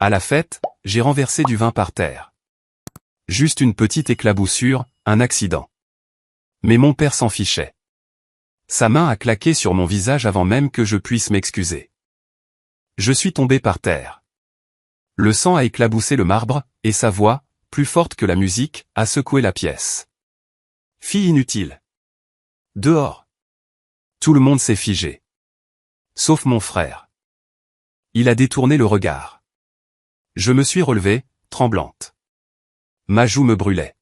À la fête, j'ai renversé du vin par terre. Juste une petite éclaboussure, un accident. Mais mon père s'en fichait. Sa main a claqué sur mon visage avant même que je puisse m'excuser. Je suis tombé par terre. Le sang a éclaboussé le marbre, et sa voix, plus forte que la musique, a secoué la pièce. Fille inutile. Dehors. Tout le monde s'est figé. Sauf mon frère. Il a détourné le regard. Je me suis relevée, tremblante. Ma joue me brûlait.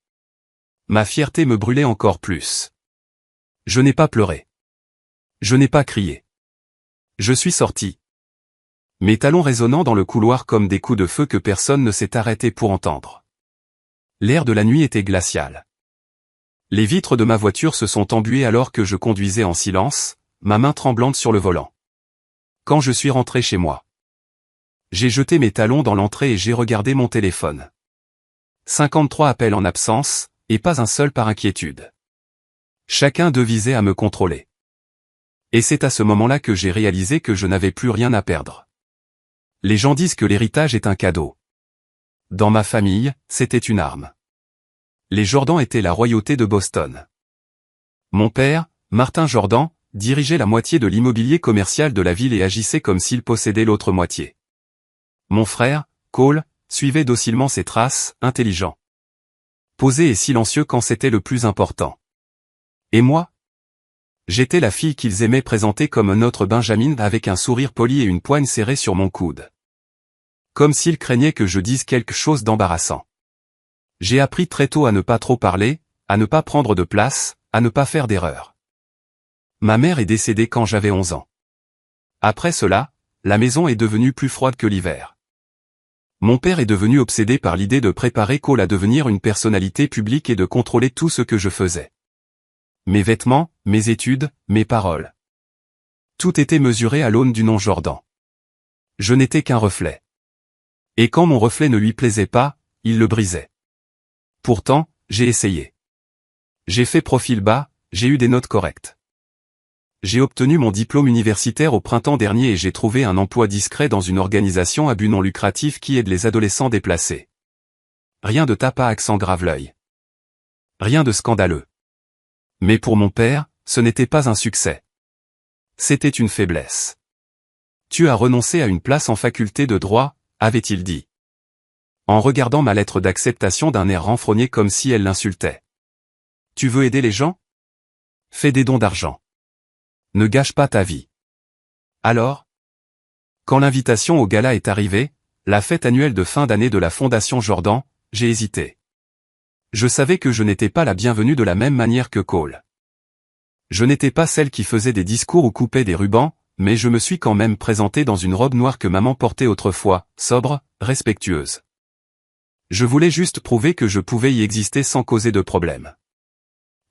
Ma fierté me brûlait encore plus. Je n'ai pas pleuré. Je n'ai pas crié. Je suis sorti. Mes talons résonnant dans le couloir comme des coups de feu que personne ne s'est arrêté pour entendre. L'air de la nuit était glacial. Les vitres de ma voiture se sont embuées alors que je conduisais en silence, ma main tremblante sur le volant. Quand je suis rentré chez moi, j'ai jeté mes talons dans l'entrée et j'ai regardé mon téléphone. 53 appels en absence, et pas un seul par inquiétude. Chacun devisait à me contrôler. Et c'est à ce moment-là que j'ai réalisé que je n'avais plus rien à perdre. Les gens disent que l'héritage est un cadeau. Dans ma famille, c'était une arme. Les Jordan étaient la royauté de Boston. Mon père, Martin Jordan, dirigeait la moitié de l'immobilier commercial de la ville et agissait comme s'il possédait l'autre moitié. Mon frère, Cole, suivait docilement ses traces, intelligent. Posé et silencieux quand c'était le plus important. Et moi? J'étais la fille qu'ils aimaient présenter comme un autre Benjamin avec un sourire poli et une poigne serrée sur mon coude. Comme s'ils craignaient que je dise quelque chose d'embarrassant. J'ai appris très tôt à ne pas trop parler, à ne pas prendre de place, à ne pas faire d'erreur. Ma mère est décédée quand j'avais 11 ans. Après cela, la maison est devenue plus froide que l'hiver. Mon père est devenu obsédé par l'idée de préparer Cole à devenir une personnalité publique et de contrôler tout ce que je faisais. Mes vêtements, mes études, mes paroles. Tout était mesuré à l'aune du nom Jordan. Je n'étais qu'un reflet. Et quand mon reflet ne lui plaisait pas, il le brisait. Pourtant, j'ai essayé. J'ai fait profil bas, j'ai eu des notes correctes. J'ai obtenu mon diplôme universitaire au printemps dernier et j'ai trouvé un emploi discret dans une organisation à but non lucratif qui aide les adolescents déplacés. Rien de tape à accent grave-l'œil. Rien de scandaleux. Mais pour mon père, ce n'était pas un succès. C'était une faiblesse. Tu as renoncé à une place en faculté de droit, avait-il dit. En regardant ma lettre d'acceptation d'un air renfrogné comme si elle l'insultait. Tu veux aider les gens? Fais des dons d'argent. Ne gâche pas ta vie. Alors? Quand l'invitation au gala est arrivée, la fête annuelle de fin d'année de la Fondation Jordan, j'ai hésité. Je savais que je n'étais pas la bienvenue de la même manière que Cole. Je n'étais pas celle qui faisait des discours ou coupait des rubans, mais je me suis quand même présentée dans une robe noire que maman portait autrefois, sobre, respectueuse. Je voulais juste prouver que je pouvais y exister sans causer de problème.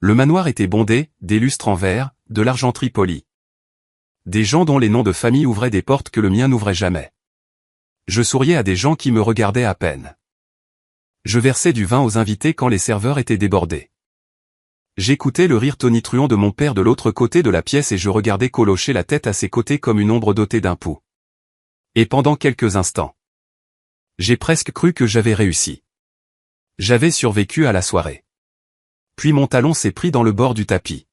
Le manoir était bondé, des lustres en verre, de l'argenterie polie. Des gens dont les noms de famille ouvraient des portes que le mien n'ouvrait jamais. Je souriais à des gens qui me regardaient à peine. Je versais du vin aux invités quand les serveurs étaient débordés. J'écoutais le rire tonitruant de mon père de l'autre côté de la pièce et je regardais Cole hocher la tête à ses côtés comme une ombre dotée d'un pouls. Et pendant quelques instants, j'ai presque cru que j'avais réussi. J'avais survécu à la soirée. Puis mon talon s'est pris dans le bord du tapis.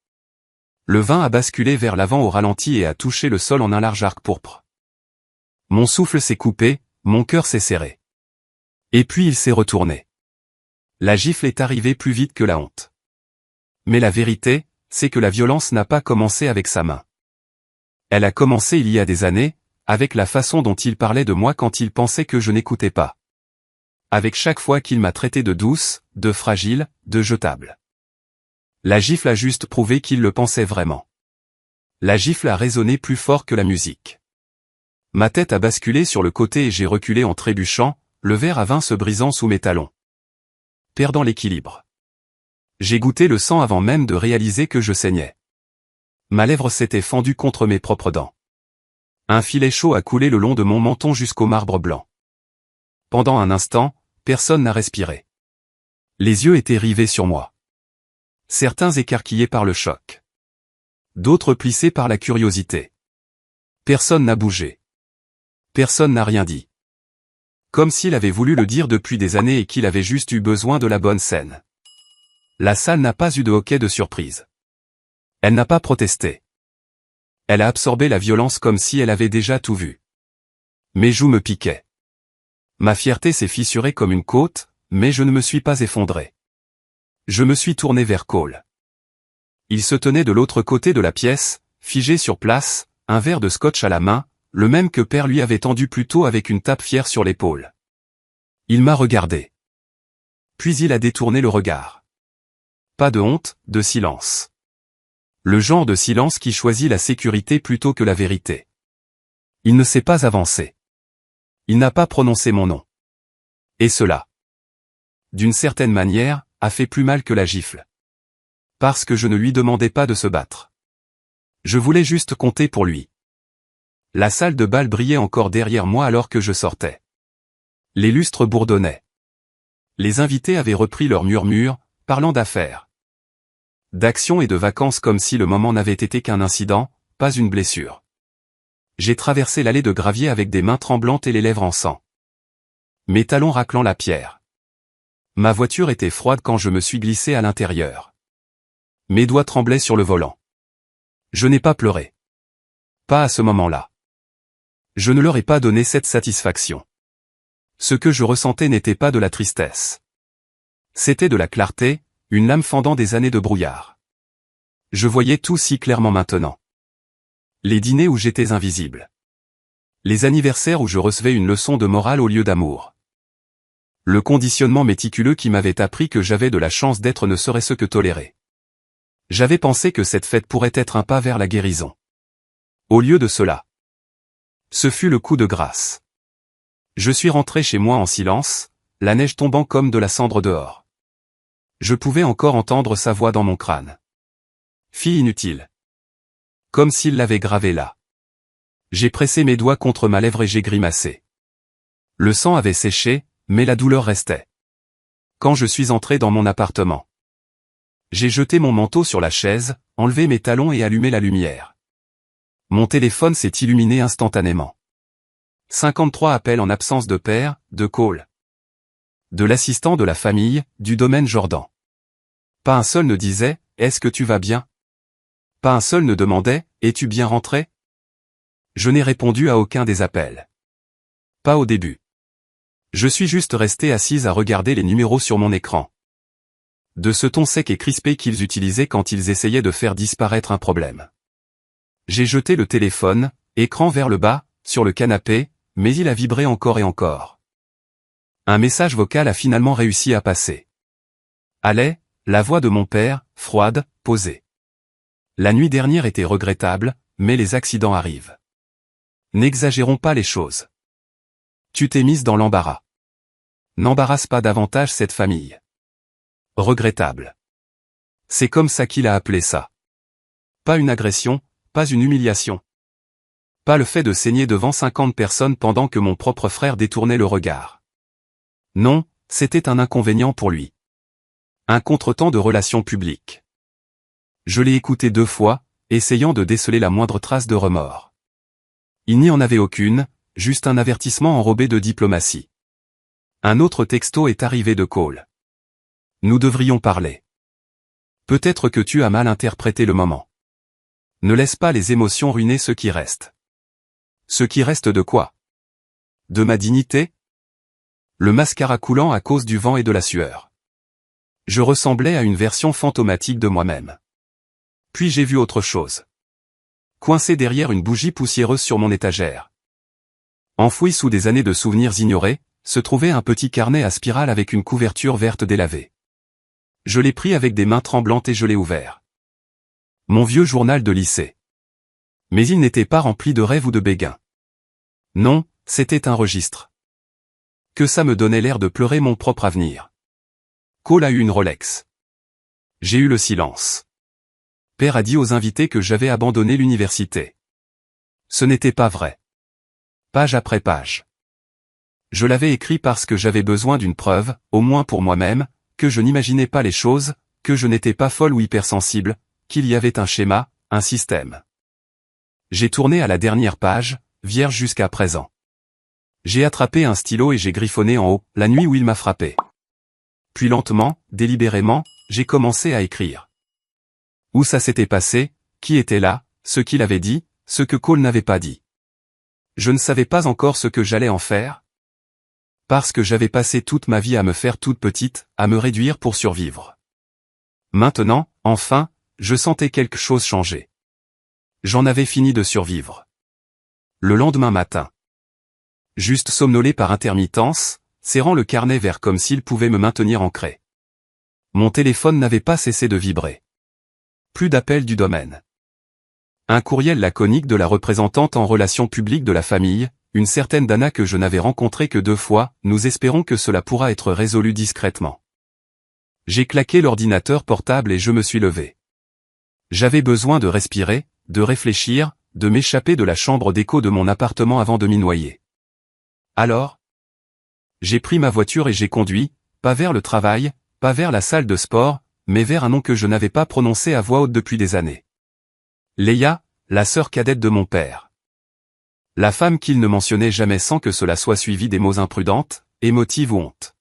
Le vin a basculé vers l'avant au ralenti et a touché le sol en un large arc pourpre. Mon souffle s'est coupé, mon cœur s'est serré. Et puis il s'est retourné. La gifle est arrivée plus vite que la honte. Mais la vérité, c'est que la violence n'a pas commencé avec sa main. Elle a commencé il y a des années, avec la façon dont il parlait de moi quand il pensait que je n'écoutais pas. Avec chaque fois qu'il m'a traité de douce, de fragile, de jetable. La gifle a juste prouvé qu'il le pensait vraiment. La gifle a résonné plus fort que la musique. Ma tête a basculé sur le côté et j'ai reculé en trébuchant, le verre à vin se brisant sous mes talons. Perdant l'équilibre. J'ai goûté le sang avant même de réaliser que je saignais. Ma lèvre s'était fendue contre mes propres dents. Un filet chaud a coulé le long de mon menton jusqu'au marbre blanc. Pendant un instant, personne n'a respiré. Les yeux étaient rivés sur moi. Certains écarquillés par le choc. D'autres plissés par la curiosité. Personne n'a bougé. Personne n'a rien dit. Comme s'il avait voulu le dire depuis des années et qu'il avait juste eu besoin de la bonne scène. La salle n'a pas eu de hoquet de surprise. Elle n'a pas protesté. Elle a absorbé la violence comme si elle avait déjà tout vu. Mes joues me piquaient. Ma fierté s'est fissurée comme une côte, mais je ne me suis pas effondré. Je me suis tourné vers Cole. Il se tenait de l'autre côté de la pièce, figé sur place, un verre de scotch à la main, le même que Père lui avait tendu plus tôt avec une tape fière sur l'épaule. Il m'a regardé. Puis il a détourné le regard. Pas de honte, de silence. Le genre de silence qui choisit la sécurité plutôt que la vérité. Il ne s'est pas avancé. Il n'a pas prononcé mon nom. Et cela, d'une certaine manière, a fait plus mal que la gifle. Parce que je ne lui demandais pas de se battre. Je voulais juste compter pour lui. La salle de bal brillait encore derrière moi alors que je sortais. Les lustres bourdonnaient. Les invités avaient repris leur murmure, parlant d'affaires, d'action et de vacances comme si le moment n'avait été qu'un incident, pas une blessure. J'ai traversé l'allée de gravier avec des mains tremblantes et les lèvres en sang. Mes talons raclant la pierre. Ma voiture était froide quand je me suis glissé à l'intérieur. Mes doigts tremblaient sur le volant. Je n'ai pas pleuré. Pas à ce moment-là. Je ne leur ai pas donné cette satisfaction. Ce que je ressentais n'était pas de la tristesse. C'était de la clarté, une lame fendant des années de brouillard. Je voyais tout si clairement maintenant. Les dîners où j'étais invisible. Les anniversaires où je recevais une leçon de morale au lieu d'amour. Le conditionnement méticuleux qui m'avait appris que j'avais de la chance d'être ne serait-ce que toléré. J'avais pensé que cette fête pourrait être un pas vers la guérison. Au lieu de cela, ce fut le coup de grâce. Je suis rentré chez moi en silence, la neige tombant comme de la cendre dehors. Je pouvais encore entendre sa voix dans mon crâne. Fille inutile. Comme s'il l'avait gravée là. J'ai pressé mes doigts contre ma lèvre et j'ai grimacé. Le sang avait séché, mais la douleur restait. Quand je suis entré dans mon appartement, j'ai jeté mon manteau sur la chaise, enlevé mes talons et allumé la lumière. Mon téléphone s'est illuminé instantanément. 53 appels en absence de père, de Cole. De l'assistant de la famille, du domaine Jordan. Pas un seul ne disait « Est-ce que tu vas bien ?» Pas un seul ne demandait « Es-tu bien rentré ?» Je n'ai répondu à aucun des appels. Pas au début. Je suis juste resté assise à regarder les numéros sur mon écran. De ce ton sec et crispé qu'ils utilisaient quand ils essayaient de faire disparaître un problème. J'ai jeté le téléphone, écran vers le bas, sur le canapé, mais il a vibré encore et encore. Un message vocal a finalement réussi à passer. Allait, la voix de mon père, froide, posée. La nuit dernière était regrettable, mais les accidents arrivent. N'exagérons pas les choses. Tu t'es mise dans l'embarras. N'embarrasse pas davantage cette famille. Regrettable. C'est comme ça qu'il a appelé ça. Pas une agression, pas une humiliation. Pas le fait de saigner devant 50 personnes pendant que mon propre frère détournait le regard. Non, c'était un inconvénient pour lui. Un contretemps de relations publiques. Je l'ai écouté 2 fois, essayant de déceler la moindre trace de remords. Il n'y en avait aucune, juste un avertissement enrobé de diplomatie. Un autre texto est arrivé de Cole. Nous devrions parler. Peut-être que tu as mal interprété le moment. Ne laisse pas les émotions ruiner ce qui reste. Ce qui reste de quoi? De ma dignité? Le mascara coulant à cause du vent et de la sueur. Je ressemblais à une version fantomatique de moi-même. Puis j'ai vu autre chose. Coincé derrière une bougie poussiéreuse sur mon étagère. Enfoui sous des années de souvenirs ignorés, se trouvait un petit carnet à spirale avec une couverture verte délavée. Je l'ai pris avec des mains tremblantes et je l'ai ouvert. Mon vieux journal de lycée. Mais il n'était pas rempli de rêves ou de béguins. Non, c'était un registre. Que ça me donnait l'air de pleurer mon propre avenir. Cole a eu une Rolex. J'ai eu le silence. Père a dit aux invités que j'avais abandonné l'université. Ce n'était pas vrai. Page après page. Je l'avais écrit parce que j'avais besoin d'une preuve, au moins pour moi-même, que je n'imaginais pas les choses, que je n'étais pas folle ou hypersensible, qu'il y avait un schéma, un système. J'ai tourné à la dernière page, vierge jusqu'à présent. J'ai attrapé un stylo et j'ai griffonné en haut, la nuit où il m'a frappé. Puis lentement, délibérément, j'ai commencé à écrire. Où ça s'était passé, qui était là, ce qu'il avait dit, ce que Cole n'avait pas dit. Je ne savais pas encore ce que j'allais en faire. Parce que j'avais passé toute ma vie à me faire toute petite, à me réduire pour survivre. Maintenant, enfin, je sentais quelque chose changer. J'en avais fini de survivre. Le lendemain matin. Juste somnolé par intermittence, serrant le carnet vert comme s'il pouvait me maintenir ancré. Mon téléphone n'avait pas cessé de vibrer. Plus d'appels du domaine. Un courriel laconique de la représentante en relations publiques de la famille, une certaine Dana que je n'avais rencontrée que 2 fois, nous espérons que cela pourra être résolu discrètement. J'ai claqué l'ordinateur portable et je me suis levé. J'avais besoin de respirer, de réfléchir, de m'échapper de la chambre d'écho de mon appartement avant de m'y noyer. Alors, j'ai pris ma voiture et j'ai conduit, pas vers le travail, pas vers la salle de sport, mais vers un nom que je n'avais pas prononcé à voix haute depuis des années. Leia, la sœur cadette de mon père. La femme qu'il ne mentionnait jamais sans que cela soit suivi des mots imprudentes, émotives ou honte.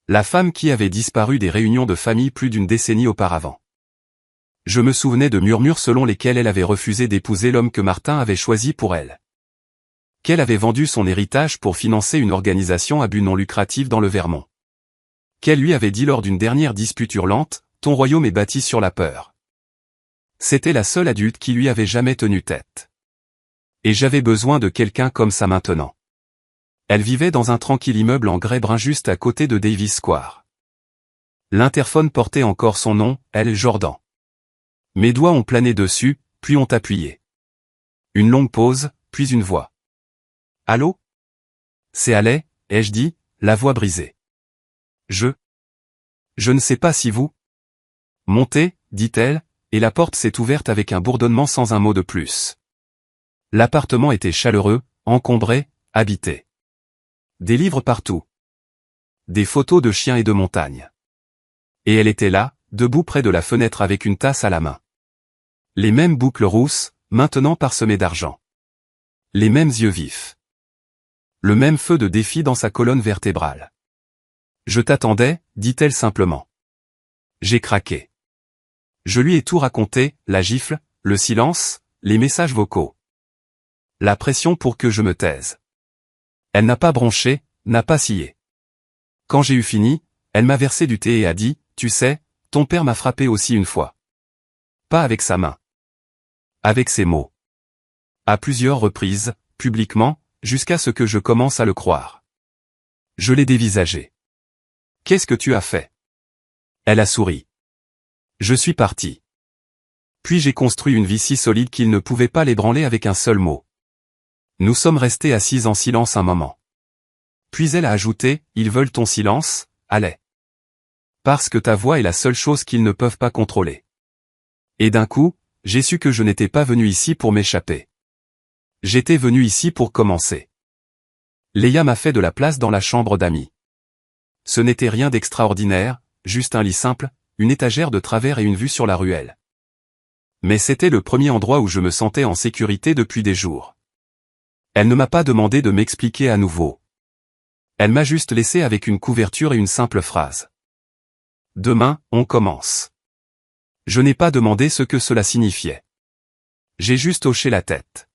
La femme qui avait disparu des réunions de famille plus d'une décennie auparavant. Je me souvenais de murmures selon lesquels elle avait refusé d'épouser l'homme que Martin avait choisi pour elle. Qu'elle avait vendu son héritage pour financer une organisation à but non lucratif dans le Vermont. Qu'elle lui avait dit lors d'une dernière dispute hurlante, « Ton royaume est bâti sur la peur ». C'était la seule adulte qui lui avait jamais tenu tête. Et j'avais besoin de quelqu'un comme ça maintenant. Elle vivait dans un tranquille immeuble en grès brun juste à côté de Davis Square. L'interphone portait encore son nom, L. Jordan. Mes doigts ont plané dessus, puis ont appuyé. Une longue pause, puis une voix. « Allô ? C'est Allais, ai-je dit, la voix brisée. Je ne sais pas si vous... » Montez, dit-elle, et la porte s'est ouverte avec un bourdonnement sans un mot de plus. L'appartement était chaleureux, encombré, habité. Des livres partout. Des photos de chiens et de montagnes. Et elle était là, debout près de la fenêtre avec une tasse à la main. Les mêmes boucles rousses, maintenant parsemées d'argent. Les mêmes yeux vifs. Le même feu de défi dans sa colonne vertébrale. « Je t'attendais, dit-elle simplement. J'ai craqué. Je lui ai tout raconté, la gifle, le silence, les messages vocaux. La pression pour que je me taise. Elle n'a pas bronché, n'a pas scié. Quand j'ai eu fini, elle m'a versé du thé et a dit, « Tu sais, ton père m'a frappé aussi une fois. » Pas avec sa main. Avec ses mots. À plusieurs reprises, publiquement, jusqu'à ce que je commence à le croire. Je l'ai dévisagé. « Qu'est-ce que tu as fait ?» Elle a souri. Je suis parti. Puis j'ai construit une vie si solide qu'il ne pouvait pas l'ébranler avec un seul mot. Nous sommes restés assis en silence un moment. Puis elle a ajouté, « Ils veulent ton silence, Allais. Parce que ta voix est la seule chose qu'ils ne peuvent pas contrôler. » Et d'un coup, j'ai su que je n'étais pas venu ici pour m'échapper. J'étais venu ici pour commencer. Leia m'a fait de la place dans la chambre d'amis. Ce n'était rien d'extraordinaire, juste un lit simple, une étagère de travers et une vue sur la ruelle. Mais c'était le premier endroit où je me sentais en sécurité depuis des jours. Elle ne m'a pas demandé de m'expliquer à nouveau. Elle m'a juste laissé avec une couverture et une simple phrase. « Demain, on commence. » Je n'ai pas demandé ce que cela signifiait. J'ai juste hoché la tête.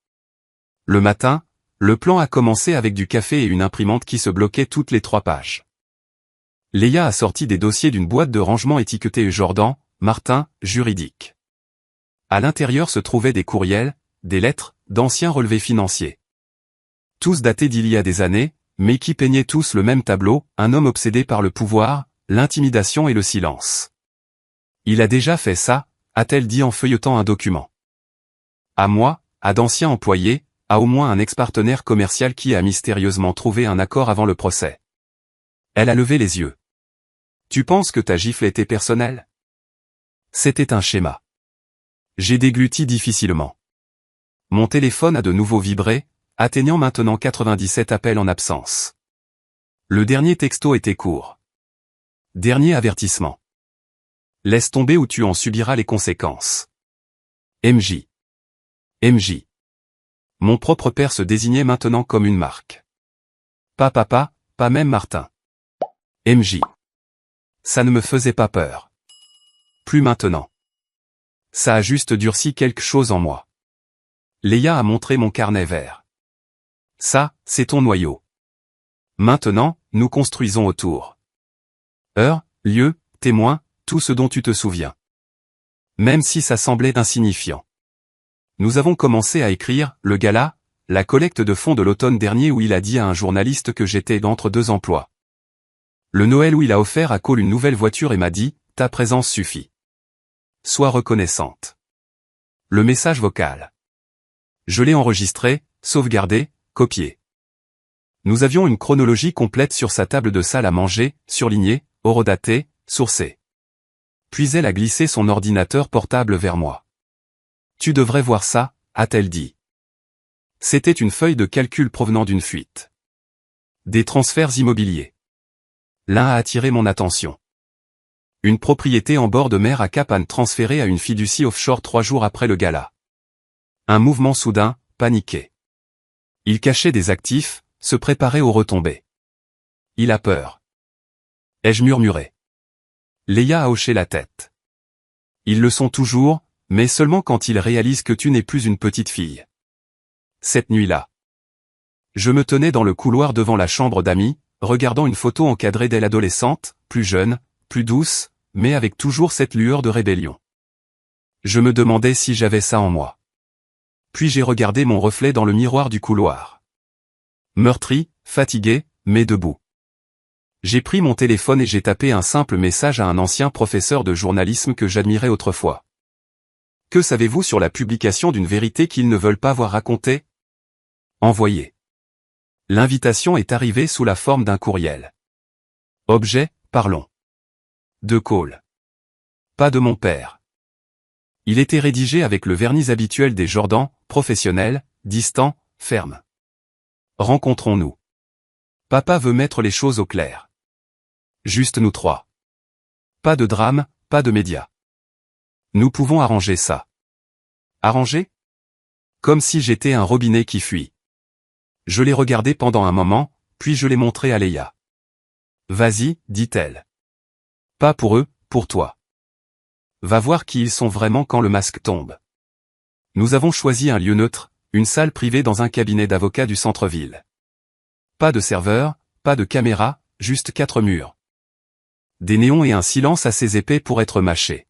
Le matin, le plan a commencé avec du café et une imprimante qui se bloquait toutes les 3 pages. Leia a sorti des dossiers d'une boîte de rangement étiquetée Jordan, Martin, juridique. À l'intérieur se trouvaient des courriels, des lettres, d'anciens relevés financiers. Tous datés d'il y a des années, mais qui peignaient tous le même tableau, un homme obsédé par le pouvoir, l'intimidation et le silence. Il a déjà fait ça, a-t-elle dit en feuilletant un document. À moi, à d'anciens employés, à au moins un ex-partenaire commercial qui a mystérieusement trouvé un accord avant le procès. Elle a levé les yeux. Tu penses que ta gifle était personnelle? C'était un schéma. J'ai dégluti difficilement. Mon téléphone a de nouveau vibré, atteignant maintenant 97 appels en absence. Le dernier texto était court. Dernier avertissement. Laisse tomber ou tu en subiras les conséquences. MJ. MJ. Mon propre père se désignait maintenant comme une marque. Pas papa, pas même Martin. MJ. Ça ne me faisait pas peur. Plus maintenant. Ça a juste durci quelque chose en moi. Léa a montré mon carnet vert. Ça, c'est ton noyau. Maintenant, nous construisons autour. Heure, lieu, témoin, tout ce dont tu te souviens. Même si ça semblait insignifiant. Nous avons commencé à écrire le gala, la collecte de fonds de l'automne dernier où il a dit à un journaliste que j'étais entre deux emplois. Le Noël où il a offert à Cole une nouvelle voiture et m'a dit, ta présence suffit. Sois reconnaissante. Le message vocal. Je l'ai enregistré, sauvegardé, copié. Nous avions une chronologie complète sur sa table de salle à manger, surlignée, horodatée, sourcée. Puis elle a glissé son ordinateur portable vers moi. Tu devrais voir ça, a-t-elle dit. C'était une feuille de calcul provenant d'une fuite. Des transferts immobiliers. L'un a attiré mon attention. Une propriété en bord de mer à Cap Ann transférée à une fiducie offshore 3 jours après le gala. Un mouvement soudain, paniqué. Il cachait des actifs, se préparait aux retombées. Il a peur. Ai-je murmuré. Léa a hoché la tête. Ils le sont toujours, mais seulement quand ils réalisent que tu n'es plus une petite fille. Cette nuit-là. Je me tenais dans le couloir devant la chambre d'amis, regardant une photo encadrée d'elle adolescente, plus jeune, plus douce, mais avec toujours cette lueur de rébellion. Je me demandais si j'avais ça en moi. Puis j'ai regardé mon reflet dans le miroir du couloir. Meurtri, fatigué, mais debout. J'ai pris mon téléphone et j'ai tapé un simple message à un ancien professeur de journalisme que j'admirais autrefois. Que savez-vous sur la publication d'une vérité qu'ils ne veulent pas voir racontée? Envoyé. L'invitation est arrivée sous la forme d'un courriel. Objet, parlons. De Cole. Pas de mon père. Il était rédigé avec le vernis habituel des Jordan, professionnel, distant, ferme. Rencontrons-nous. Papa veut mettre les choses au clair. Juste nous trois. Pas de drame, pas de médias. Nous pouvons arranger ça. Arranger? Comme si j'étais un robinet qui fuit. Je l'ai regardé pendant un moment, puis je l'ai montré à Léa. Vas-y, dit-elle. Pas pour eux, pour toi. Va voir qui ils sont vraiment quand le masque tombe. Nous avons choisi un lieu neutre, une salle privée dans un cabinet d'avocat du centre-ville. Pas de serveur, pas de caméra, juste 4 murs. Des néons et un silence assez épais pour être mâché.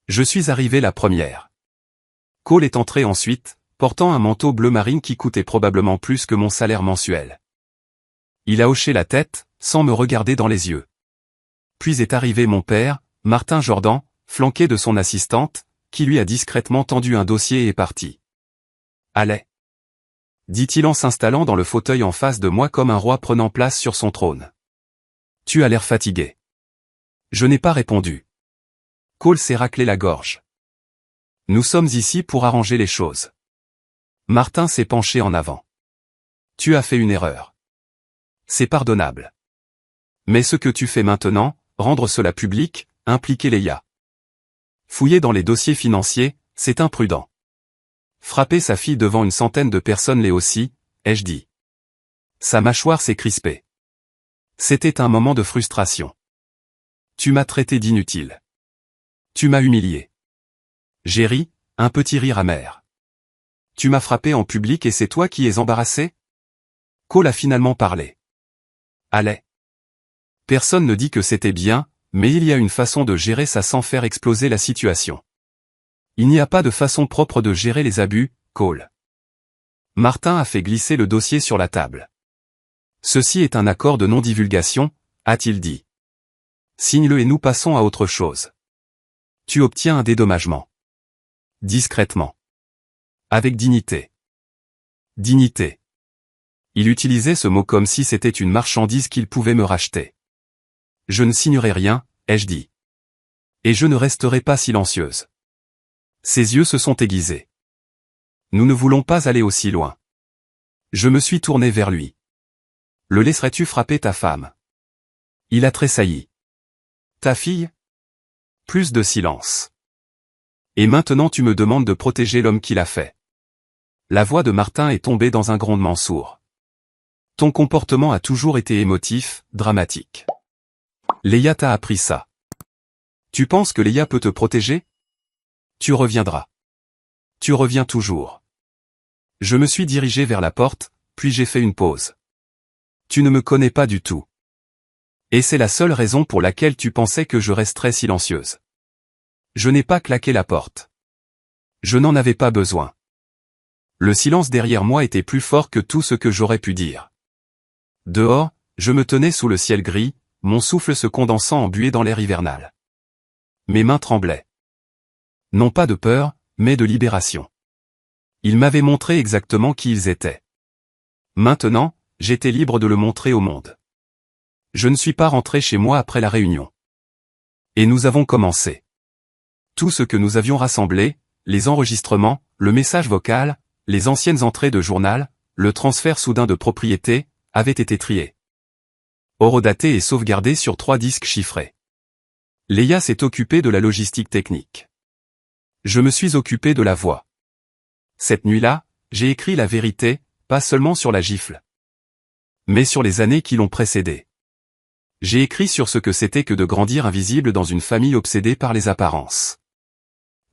Je suis arrivé la première. Cole est entré ensuite, portant un manteau bleu marine qui coûtait probablement plus que mon salaire mensuel. Il a hoché la tête, sans me regarder dans les yeux. Puis est arrivé mon père, Martin Jordan, flanqué de son assistante, qui lui a discrètement tendu un dossier et est parti. Allez, dit-il en s'installant dans le fauteuil en face de moi comme un roi prenant place sur son trône. Tu as l'air fatigué. Je n'ai pas répondu. Cole s'est raclé la gorge. Nous sommes ici pour arranger les choses. Martin s'est penché en avant. Tu as fait une erreur. C'est pardonnable. Mais ce que tu fais maintenant, rendre cela public, impliquer Léa. Fouiller dans les dossiers financiers, c'est imprudent. Frapper sa fille devant une centaine de personnes l'est aussi, ai-je dit. Sa mâchoire s'est crispée. C'était un moment de frustration. Tu m'as traité d'inutile. Tu m'as humilié. J'ai ri, un petit rire amer. Tu m'as frappé en public et c'est toi qui es embarrassé? Cole a finalement parlé. Allez. Personne ne dit que c'était bien, mais il y a une façon de gérer ça sans faire exploser la situation. Il n'y a pas de façon propre de gérer les abus, Cole. Martin a fait glisser le dossier sur la table. Ceci est un accord de non-divulgation, a-t-il dit. Signe-le et nous passons à autre chose. Tu obtiens un dédommagement. Discrètement. Avec dignité. Dignité. Il utilisait ce mot comme si c'était une marchandise qu'il pouvait me racheter. Je ne signerai rien, ai-je dit. Et je ne resterai pas silencieuse. Ses yeux se sont aiguisés. Nous ne voulons pas aller aussi loin. Je me suis tourné vers lui. Le laisserais-tu frapper ta femme? Il a tressailli. Ta fille? Plus de silence. Et maintenant tu me demandes de protéger l'homme qui l'a fait. La voix de Martin est tombée dans un grondement sourd. Ton comportement a toujours été émotif, dramatique. Léa t'a appris ça. Tu penses que Léa peut te protéger? Tu reviendras. Tu reviens toujours. Je me suis dirigé vers la porte, puis j'ai fait une pause. Tu ne me connais pas du tout. Et c'est la seule raison pour laquelle tu pensais que je resterais silencieuse. Je n'ai pas claqué la porte. Je n'en avais pas besoin. Le silence derrière moi était plus fort que tout ce que j'aurais pu dire. Dehors, je me tenais sous le ciel gris, mon souffle se condensant en buée dans l'air hivernal. Mes mains tremblaient. Non pas de peur, mais de libération. Ils m'avaient montré exactement qui ils étaient. Maintenant, j'étais libre de le montrer au monde. Je ne suis pas rentré chez moi après la réunion. Et nous avons commencé. Tout ce que nous avions rassemblé, les enregistrements, le message vocal, les anciennes entrées de journal, le transfert soudain de propriété, avait été trié. Horodaté et sauvegardé sur 3 disques chiffrés. Léa s'est occupée de la logistique technique. Je me suis occupé de la voix. Cette nuit-là, j'ai écrit la vérité, pas seulement sur la gifle, mais sur les années qui l'ont précédée. J'ai écrit sur ce que c'était que de grandir invisible dans une famille obsédée par les apparences.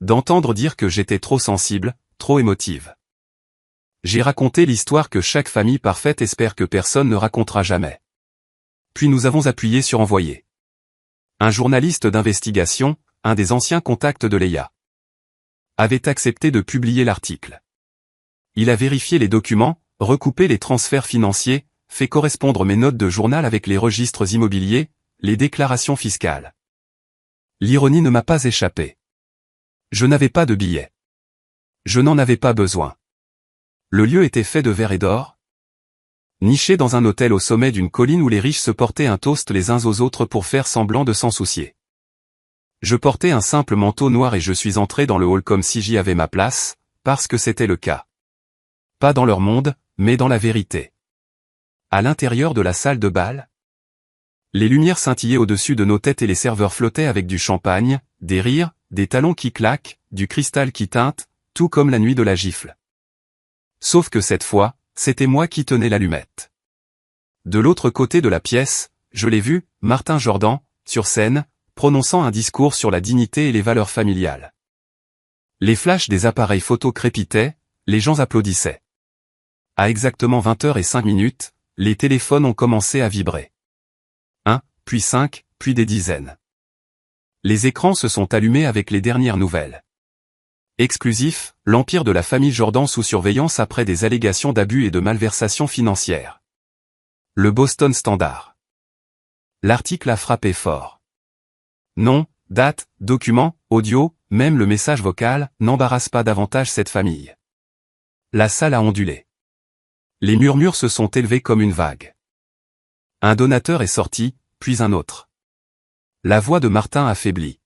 D'entendre dire que j'étais trop sensible, trop émotive. J'ai raconté l'histoire que chaque famille parfaite espère que personne ne racontera jamais. Puis nous avons appuyé sur envoyer. Un journaliste d'investigation, un des anciens contacts de Léa, avait accepté de publier l'article. Il a vérifié les documents, recoupé les transferts financiers, fait correspondre mes notes de journal avec les registres immobiliers, les déclarations fiscales. L'ironie ne m'a pas échappé. Je n'avais pas de billets. Je n'en avais pas besoin. Le lieu était fait de verre et d'or. Niché dans un hôtel au sommet d'une colline où les riches se portaient un toast les uns aux autres pour faire semblant de s'en soucier. Je portais un simple manteau noir et je suis entré dans le hall comme si j'y avais ma place, parce que c'était le cas. Pas dans leur monde, mais dans la vérité. À l'intérieur de la salle de bal, les lumières scintillaient au-dessus de nos têtes et les serveurs flottaient avec du champagne, des rires, des talons qui claquent, du cristal qui teinte, tout comme la nuit de la gifle. Sauf que cette fois, c'était moi qui tenais l'allumette. De l'autre côté de la pièce, je l'ai vu, Martin Jordan, sur scène, prononçant un discours sur la dignité et les valeurs familiales. Les flashs des appareils photo crépitaient, les gens applaudissaient. À exactement 20h05, les téléphones ont commencé à vibrer. 1, puis 5, puis des dizaines. Les écrans se sont allumés avec les dernières nouvelles. Exclusif, l'empire de la famille Jordan sous surveillance après des allégations d'abus et de malversation financière. Le Boston Standard. L'article a frappé fort. Nom, date, document, audio, même le message vocal, n'embarrasse pas davantage cette famille. La salle a ondulé. Les murmures se sont élevés comme une vague. Un donateur est sorti, puis un autre. La voix de Martin a faibli.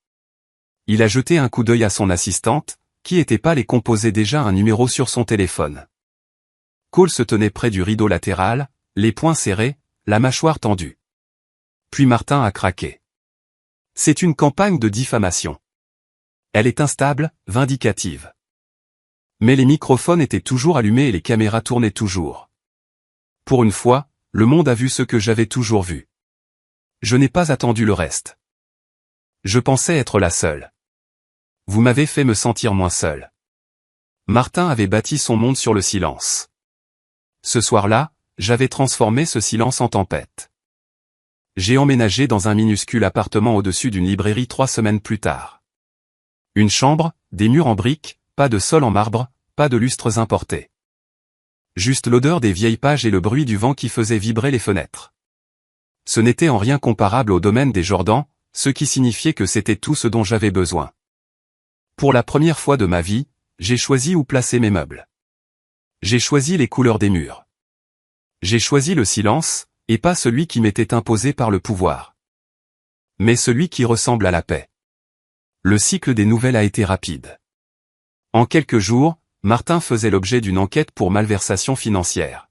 Il a jeté un coup d'œil à son assistante, qui était pâle et composait déjà un numéro sur son téléphone. Cole se tenait près du rideau latéral, les poings serrés, la mâchoire tendue. Puis Martin a craqué. C'est une campagne de diffamation. Elle est instable, vindicative. Mais les microphones étaient toujours allumés et les caméras tournaient toujours. Pour une fois, le monde a vu ce que j'avais toujours vu. Je n'ai pas attendu le reste. Je pensais être la seule. Vous m'avez fait me sentir moins seul. Martin avait bâti son monde sur le silence. Ce soir-là, j'avais transformé ce silence en tempête. J'ai emménagé dans un minuscule appartement au-dessus d'une librairie 3 semaines plus tard. Une chambre, des murs en briques, pas de sol en marbre, pas de lustres importés. Juste l'odeur des vieilles pages et le bruit du vent qui faisait vibrer les fenêtres. Ce n'était en rien comparable au domaine des Jordan, ce qui signifiait que c'était tout ce dont j'avais besoin. Pour la première fois de ma vie, j'ai choisi où placer mes meubles. J'ai choisi les couleurs des murs. J'ai choisi le silence, et pas celui qui m'était imposé par le pouvoir, mais celui qui ressemble à la paix. Le cycle des nouvelles a été rapide. En quelques jours, Martin faisait l'objet d'une enquête pour malversation financière.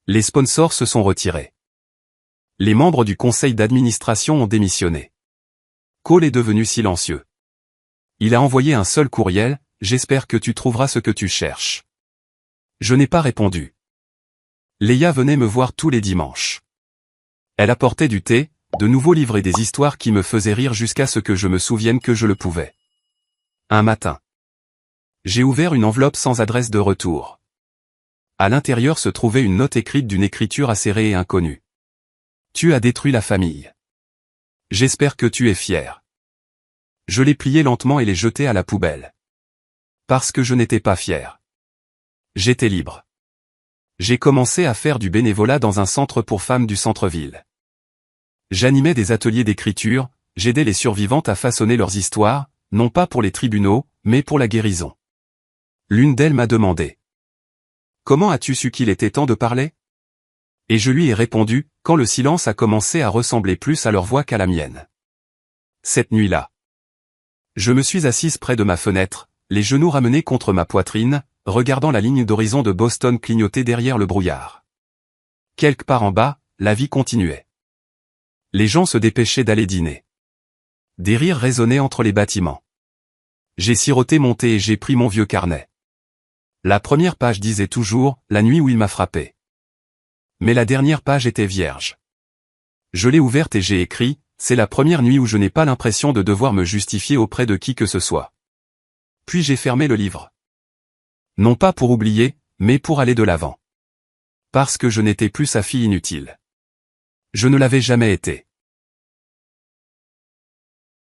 Les sponsors se sont retirés. Les membres du conseil d'administration ont démissionné. Cole est devenu silencieux. Il a envoyé un seul courriel, « J'espère que tu trouveras ce que tu cherches ». Je n'ai pas répondu. Léa venait me voir tous les dimanches. Elle apportait du thé, de nouveaux livres et des histoires qui me faisaient rire jusqu'à ce que je me souvienne que je le pouvais. Un matin. J'ai ouvert une enveloppe sans adresse de retour. À l'intérieur se trouvait une note écrite d'une écriture acérée et inconnue. Tu as détruit la famille. J'espère que tu es fier. Je l'ai plié lentement et l'ai jeté à la poubelle. Parce que je n'étais pas fier. J'étais libre. J'ai commencé à faire du bénévolat dans un centre pour femmes du centre-ville. J'animais des ateliers d'écriture, j'aidais les survivantes à façonner leurs histoires, non pas pour les tribunaux, mais pour la guérison. L'une d'elles m'a demandé. Comment as-tu su qu'il était temps de parler? Et je lui ai répondu, quand le silence a commencé à ressembler plus à leur voix qu'à la mienne. Cette nuit-là. Je me suis assise près de ma fenêtre, les genoux ramenés contre ma poitrine, regardant la ligne d'horizon de Boston clignoter derrière le brouillard. Quelque part en bas, la vie continuait. Les gens se dépêchaient d'aller dîner. Des rires résonnaient entre les bâtiments. J'ai siroté mon thé et j'ai pris mon vieux carnet. La première page disait toujours « La nuit où il m'a frappé ». Mais la dernière page était vierge. Je l'ai ouverte et j'ai écrit « C'est la première nuit où je n'ai pas l'impression de devoir me justifier auprès de qui que ce soit ». Puis j'ai fermé le livre. Non pas pour oublier, mais pour aller de l'avant. Parce que je n'étais plus sa fille inutile. Je ne l'avais jamais été.